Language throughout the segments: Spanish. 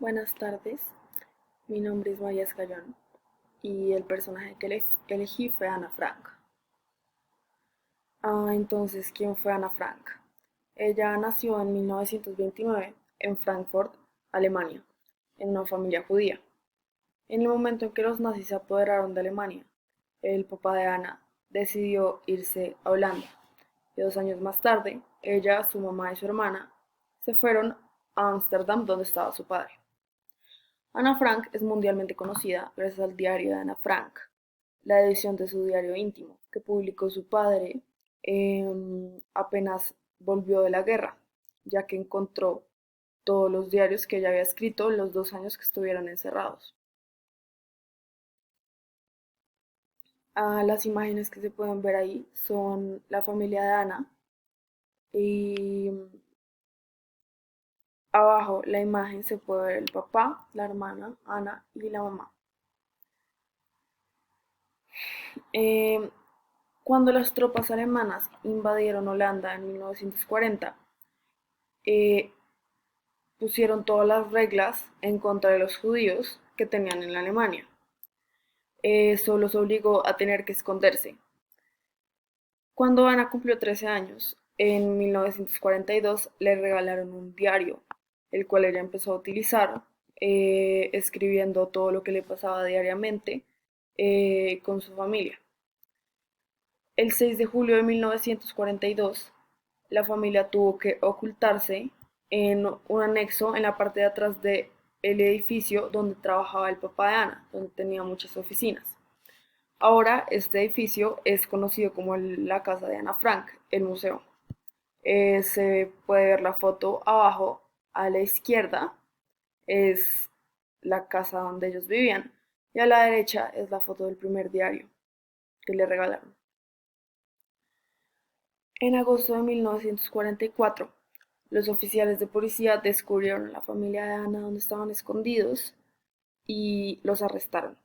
Buenas tardes, mi nombre es María Escayón y el personaje que elegí fue Ana Frank. Entonces, ¿quién fue Ana Frank? Ella nació en 1929 en Frankfurt, Alemania, en una familia judía. En el momento en que los nazis se apoderaron de Alemania, el papá de Ana decidió irse a Holanda y 2 años más tarde, ella, su mamá y su hermana se fueron a Ámsterdam donde estaba su padre. Ana Frank es mundialmente conocida gracias al diario de Ana Frank, la edición de su diario íntimo, que publicó su padre apenas volvió de la guerra, ya que encontró todos los diarios que ella había escrito en los 2 años que estuvieron encerrados. Las imágenes que se pueden ver ahí son la familia de Ana y abajo la imagen se puede ver el papá, la hermana, Ana y la mamá. Eh, Cuando las tropas alemanas invadieron Holanda en 1940, eh, pusieron todas las reglas en contra de los judíos que tenían en la Alemania. Eso los obligó a tener que esconderse. Cuando Ana cumplió 13 años, en 1942 le regalaron un diario, el cual ella empezó a utilizar, escribiendo todo lo que le pasaba diariamente con su familia. El 6 de julio de 1942, la familia tuvo que ocultarse en un anexo en la parte de atrás del edificio donde trabajaba el papá de Ana, donde tenía muchas oficinas. Ahora este edificio es conocido como la casa de Ana Frank, el museo. Se puede ver la foto abajo a la izquierda, es la casa donde ellos vivían, y a la derecha es la foto del primer diario que le regalaron. En agosto de 1944, los oficiales de policía descubrieron a la familia de Ana donde estaban escondidos y los arrestaron.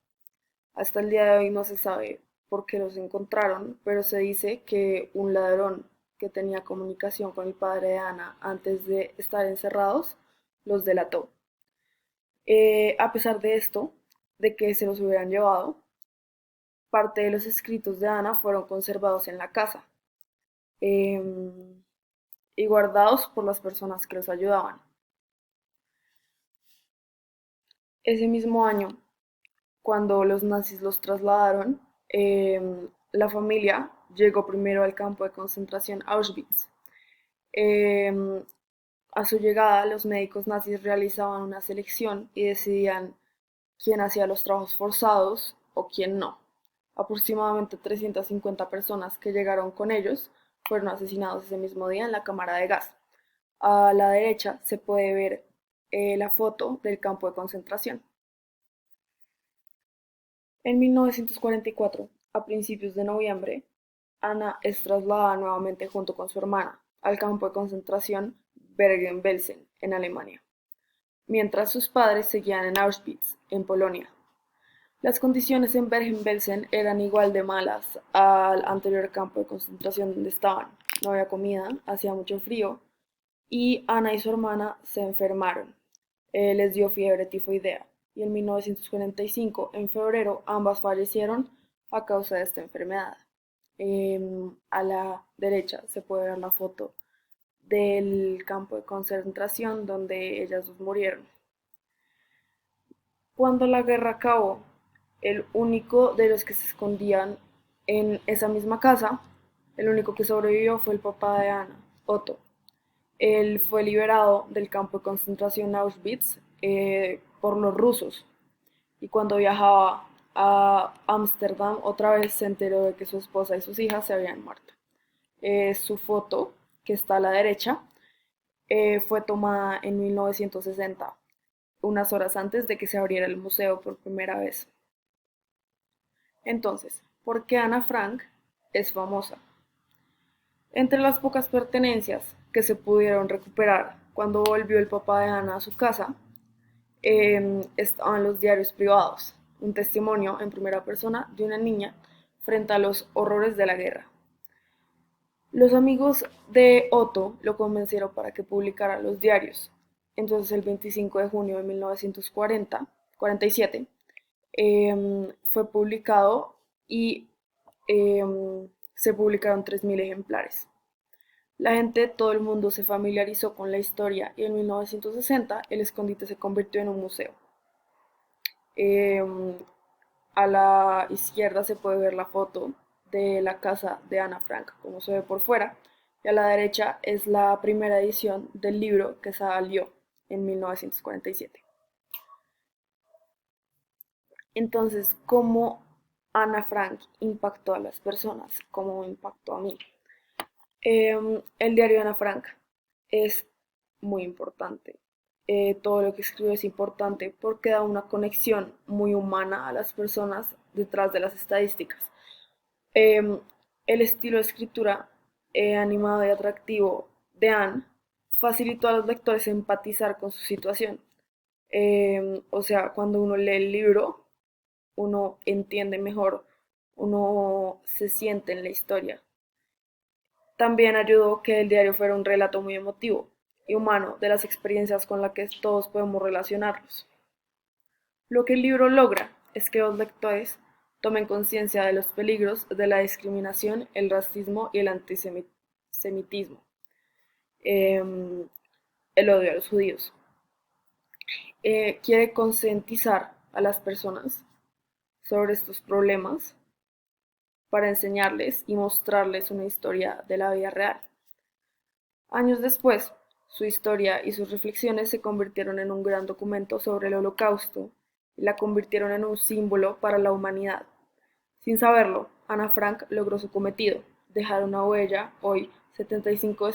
Hasta el día de hoy no se sabe por qué los encontraron, pero se dice que un ladrón que tenía comunicación con el padre de Ana antes de estar encerrados los delató. A pesar de esto, de que se los hubieran llevado, parte de los escritos de Ana fueron conservados en la casa. Y guardados por las personas que los ayudaban. Ese mismo año, cuando los nazis los trasladaron, la familia llegó primero al campo de concentración Auschwitz. Eh, a su llegada, los médicos nazis realizaban una selección y decidían quién hacía los trabajos forzados o quién no. Aproximadamente 350 personas que llegaron con ellos fueron asesinados ese mismo día en la cámara de gas. A la derecha se puede ver la foto del campo de concentración. En 1944, a principios de noviembre, Ana es trasladada nuevamente junto con su hermana al campo de concentración Bergen-Belsen, en Alemania, mientras sus padres seguían en Auschwitz, en Polonia. Las condiciones en Bergen-Belsen eran igual de malas al anterior campo de concentración donde estaban. No había comida, hacía mucho frío y Ana y su hermana se enfermaron. Les dio fiebre tifoidea y en 1945, en febrero, ambas fallecieron a causa de esta enfermedad. A la derecha se puede ver la foto del campo de concentración donde ellas dos murieron. Cuando la guerra acabó, el único de los que se escondían en esa misma casa, el único que sobrevivió fue el papá de Ana, Otto. Él fue liberado del campo de concentración Auschwitz por los rusos y cuando viajaba a Ámsterdam otra vez se enteró de que su esposa y sus hijas se habían muerto. Su foto, que está a la derecha, fue tomada en 1960, unas horas antes de que se abriera el museo por primera vez. Entonces, ¿por qué Ana Frank es famosa? Entre las pocas pertenencias que se pudieron recuperar cuando volvió el papá de Ana a su casa, estaban los diarios privados, un testimonio en primera persona de una niña frente a los horrores de la guerra. Los amigos de Otto lo convencieron para que publicara los diarios. Entonces el 25 de junio de 1947 fue publicado y se publicaron 3.000 ejemplares. La gente, todo el mundo se familiarizó con la historia y en 1960 el escondite se convirtió en un museo. Em, a la izquierda se puede ver la foto de la casa de Ana Frank, como se ve por fuera, y a la derecha es la primera edición del libro que salió en 1947. Entonces, ¿cómo Ana Frank impactó a las personas? ¿Cómo impactó a mí? El diario de Ana Frank es muy importante. Todo lo que escribe es importante porque da una conexión muy humana a las personas detrás de las estadísticas. Em, el estilo de escritura animado y atractivo de Anne facilitó a los lectores empatizar con su situación. O sea, cuando uno lee el libro, uno entiende mejor, uno se siente en la historia. También ayudó que el diario fuera un relato muy emotivo y humano de las experiencias con las que todos podemos relacionarnos. Lo que el libro logra es que los lectores tomen conciencia de los peligros de la discriminación, el racismo y el antisemitismo, el odio a los judíos. Quiere concientizar a las personas sobre estos problemas para enseñarles y mostrarles una historia de la vida real. Años después, su historia y sus reflexiones se convirtieron en un gran documento sobre el Holocausto y la convirtieron en un símbolo para la humanidad. Sin saberlo, Ana Frank logró su cometido, dejar una huella hoy, 75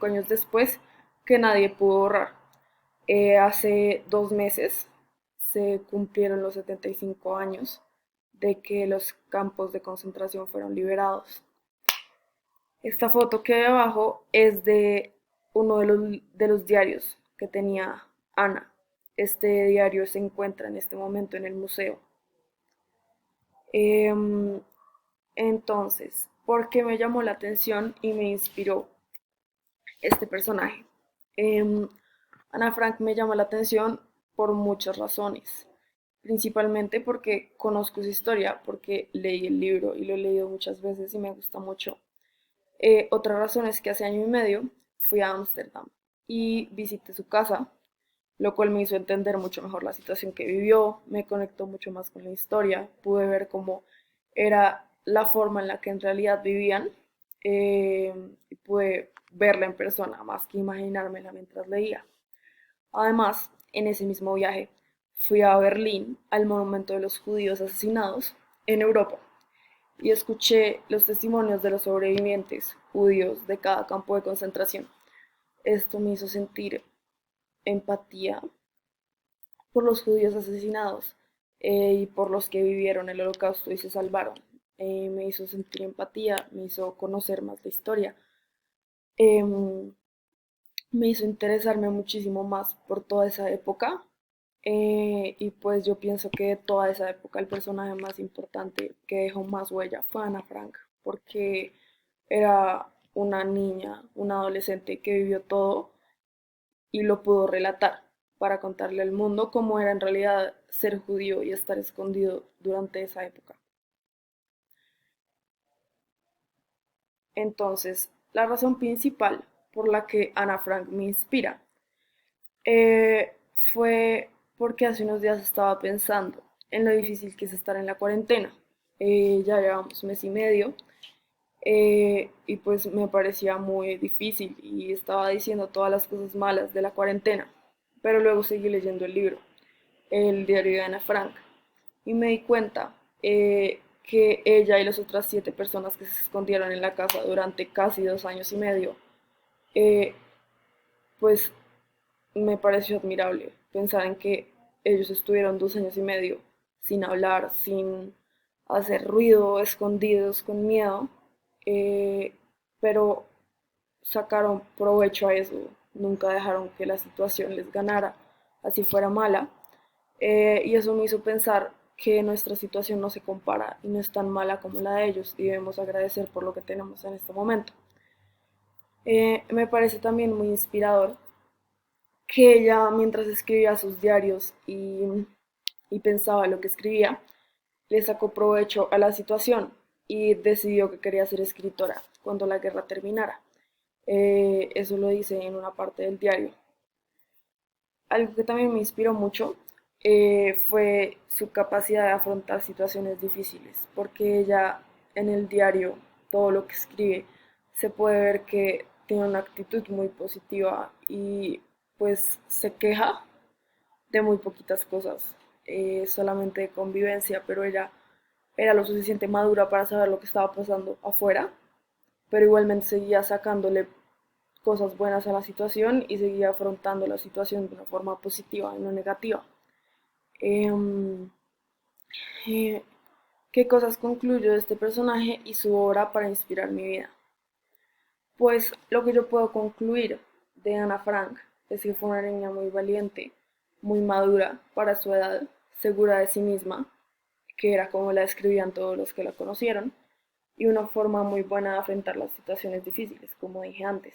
años después, que nadie pudo borrar. Hace 2 meses se cumplieron los 75 años de que los campos de concentración fueron liberados. Esta foto que hay abajo es de uno de los diarios que tenía Ana. Este diario se encuentra en este momento en el museo. Em, entonces, ¿por qué me llamó la atención y me inspiró este personaje? Em, Ana Frank me llamó la atención por muchas razones, principalmente porque conozco su historia, porque leí el libro y lo he leído muchas veces y me gusta mucho. Otra razón es que hace año y medio fui a Ámsterdam y visité su casa, lo cual me hizo entender mucho mejor la situación que vivió, me conectó mucho más con la historia, pude ver cómo era la forma en la que en realidad vivían y pude verla en persona más que imaginármela mientras leía. Además, en ese mismo viaje fui a Berlín, al monumento de los judíos asesinados en Europa, y escuché los testimonios de los sobrevivientes judíos de cada campo de concentración. Esto me hizo sentir empatía por los judíos asesinados y por los que vivieron el holocausto y se salvaron. Me hizo sentir empatía, me hizo conocer más la historia, em, me hizo interesarme muchísimo más por toda esa época. Y pues yo pienso que de toda esa época el personaje más importante que dejó más huella fue Ana Frank, porque era una niña, una adolescente que vivió todo y lo pudo relatar para contarle al mundo cómo era en realidad ser judío y estar escondido durante esa época. Entonces, la razón principal por la que Ana Frank me inspira eh, fue porque hace unos días estaba pensando en lo difícil que es estar en la cuarentena. Ya llevamos mes y medio y pues me parecía muy difícil y estaba diciendo todas las cosas malas de la cuarentena. Pero luego seguí leyendo el libro, el diario de Ana Frank, y me di cuenta que ella y las otras 7 personas que se escondieron en la casa durante casi 2 años y medio, eh, pues me pareció admirable pensar en que ellos estuvieron 2 años y medio sin hablar, sin hacer ruido, escondidos, con miedo, eh, pero sacaron provecho a eso, nunca dejaron que la situación les ganara, así fuera mala, y eso me hizo pensar que nuestra situación no se compara y no es tan mala como la de ellos y debemos agradecer por lo que tenemos en este momento. Me parece también muy inspirador que ella, mientras escribía sus diarios y pensaba lo que escribía, le sacó provecho a la situación y decidió que quería ser escritora cuando la guerra terminara. Eso lo dice en una parte del diario. Algo que también me inspiró mucho fue su capacidad de afrontar situaciones difíciles, porque ella en el diario, todo lo que escribe, se puede ver que tiene una actitud muy positiva y pues se queja de muy poquitas cosas, solamente de convivencia, pero ella era lo suficiente madura para saber lo que estaba pasando afuera, pero igualmente seguía sacándole cosas buenas a la situación y seguía afrontando la situación de una forma positiva y no negativa. Em, eh, ¿Qué cosas concluyo de este personaje y su obra para inspirar mi vida? Pues lo que yo puedo concluir de Ana Frank es que fue una niña muy valiente, muy madura para su edad, segura de sí misma, que era como la describían todos los que la conocieron, y una forma muy buena de afrontar las situaciones difíciles, como dije antes.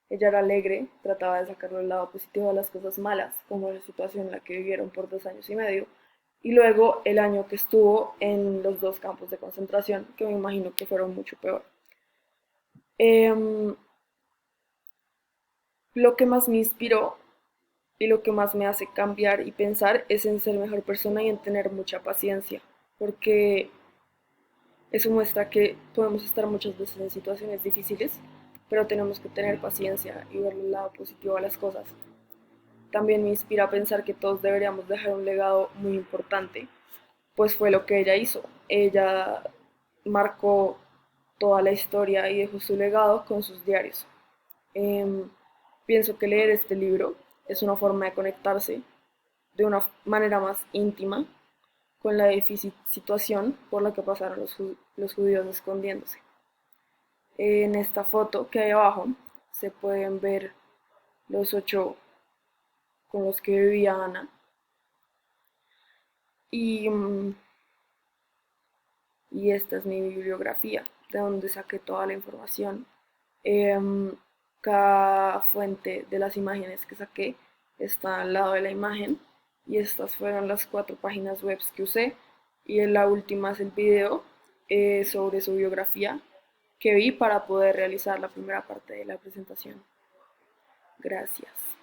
Ella era alegre, trataba de sacarle el lado positivo a las cosas malas, como la situación en la que vivieron por 2 años y medio, y luego el año que estuvo en los dos campos de concentración, que me imagino que fueron mucho peor. Em, lo que más me inspiró y lo que más me hace cambiar y pensar es en ser mejor persona y en tener mucha paciencia, porque eso muestra que podemos estar muchas veces en situaciones difíciles, pero tenemos que tener paciencia y ver el lado positivo a las cosas. También me inspira a pensar que todos deberíamos dejar un legado muy importante, pues fue lo que ella hizo. Ella marcó toda la historia y dejó su legado con sus diarios. Em, Pienso que leer este libro es una forma de conectarse de una manera más íntima con la difícil situación por la que pasaron los judíos escondiéndose. En esta foto que hay abajo se pueden ver los 8 con los que vivía Ana y, y esta es mi bibliografía de donde saqué toda la información. Em, Cada fuente de las imágenes que saqué está al lado de la imagen y estas fueron las 4 páginas web que usé y en la última es el video sobre su biografía que vi para poder realizar la primera parte de la presentación. Gracias.